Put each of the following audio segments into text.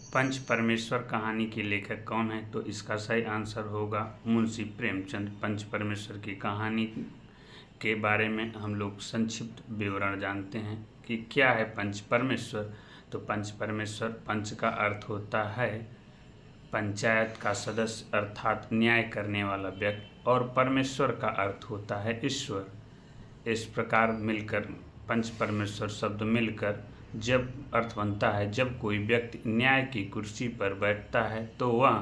पंच परमेश्वर कहानी के लेखक कौन है? तो इसका सही आंसर होगा मुंशी प्रेमचंद। पंच परमेश्वर की कहानी के बारे में हम लोग संक्षिप्त विवरण जानते हैं कि क्या है पंच परमेश्वर। तो पंच परमेश्वर, पंच का अर्थ होता है पंचायत का सदस्य अर्थात न्याय करने वाला व्यक्ति, और परमेश्वर का अर्थ होता है ईश्वर। इस प्रकार मिलकर पंच परमेश्वर शब्द मिलकर जब अर्थ बनता है, जब कोई व्यक्ति न्याय की कुर्सी पर बैठता है तो वह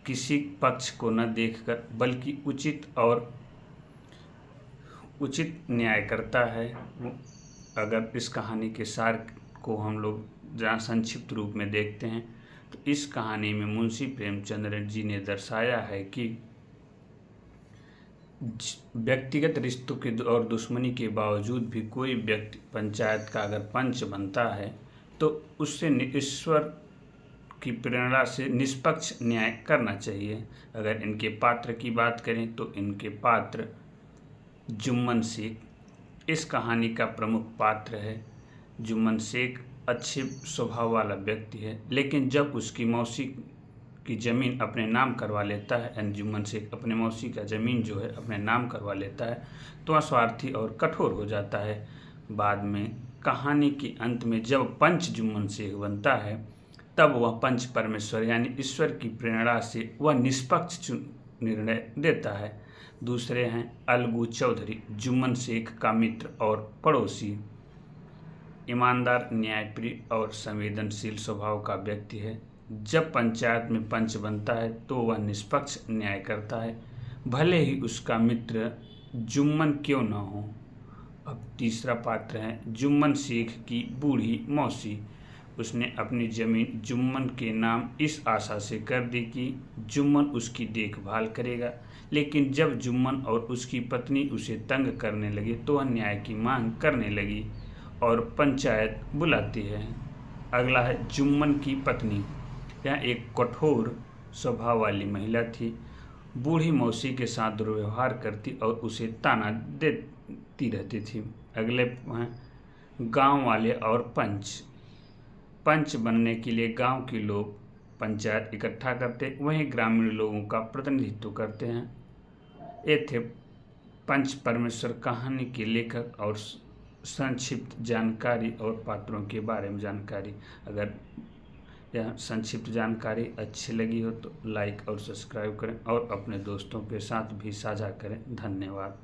किसी पक्ष को न देखकर बल्कि उचित न्याय करता है। अगर इस कहानी के सार को हम लोग जहाँ संक्षिप्त रूप में देखते हैं तो इस कहानी में मुंशी प्रेमचंद जी ने दर्शाया है कि व्यक्तिगत रिश्तों के और दुश्मनी के बावजूद भी कोई व्यक्ति पंचायत का अगर पंच बनता है तो उससे ईश्वर की प्रेरणा से निष्पक्ष न्याय करना चाहिए। अगर इनके पात्र की बात करें तो इनके पात्र जुम्मन शेख इस कहानी का प्रमुख पात्र है। जुम्मन शेख अच्छे स्वभाव वाला व्यक्ति है, लेकिन जब उसकी मौसी की ज़मीन अपने नाम करवा लेता है, यानी जुम्मन शेख अपने मौसी का ज़मीन जो है अपने नाम करवा लेता है, तो वह स्वार्थी और कठोर हो जाता है। बाद में कहानी के अंत में जब पंच जुम्मन शेख बनता है तब वह पंच परमेश्वर यानी ईश्वर की प्रेरणा से वह निष्पक्ष निर्णय देता है। दूसरे हैं अलगू चौधरी, जुम्मन शेख का मित्र और पड़ोसी। ईमानदार, न्यायप्रिय और संवेदनशील स्वभाव का व्यक्ति है। जब पंचायत में पंच बनता है तो वह निष्पक्ष न्याय करता है, भले ही उसका मित्र जुम्मन क्यों न हो। अब तीसरा पात्र है जुम्मन शेख की बूढ़ी मौसी। उसने अपनी ज़मीन जुम्मन के नाम इस आशा से कर दी कि जुम्मन उसकी देखभाल करेगा, लेकिन जब जुम्मन और उसकी पत्नी उसे तंग करने लगे तो वह न्याय की मांग करने लगी और पंचायत बुलाती है। अगला है जुम्मन की पत्नी। यह एक कठोर स्वभाव वाली महिला थी, बूढ़ी मौसी के साथ दुर्व्यवहार करती और उसे ताना देती रहती थी। अगले हैं गांव वाले और पंच। पंच बनने के लिए गांव के लोग पंचायत इकट्ठा करते, वहीं ग्रामीण लोगों का प्रतिनिधित्व करते हैं। ये थे पंच परमेश्वर कहानी के लेखक और संक्षिप्त जानकारी और पात्रों के बारे में जानकारी। अगर यह संक्षिप्त जानकारी अच्छी लगी हो तो लाइक और सब्सक्राइब करें और अपने दोस्तों के साथ भी साझा करें। धन्यवाद।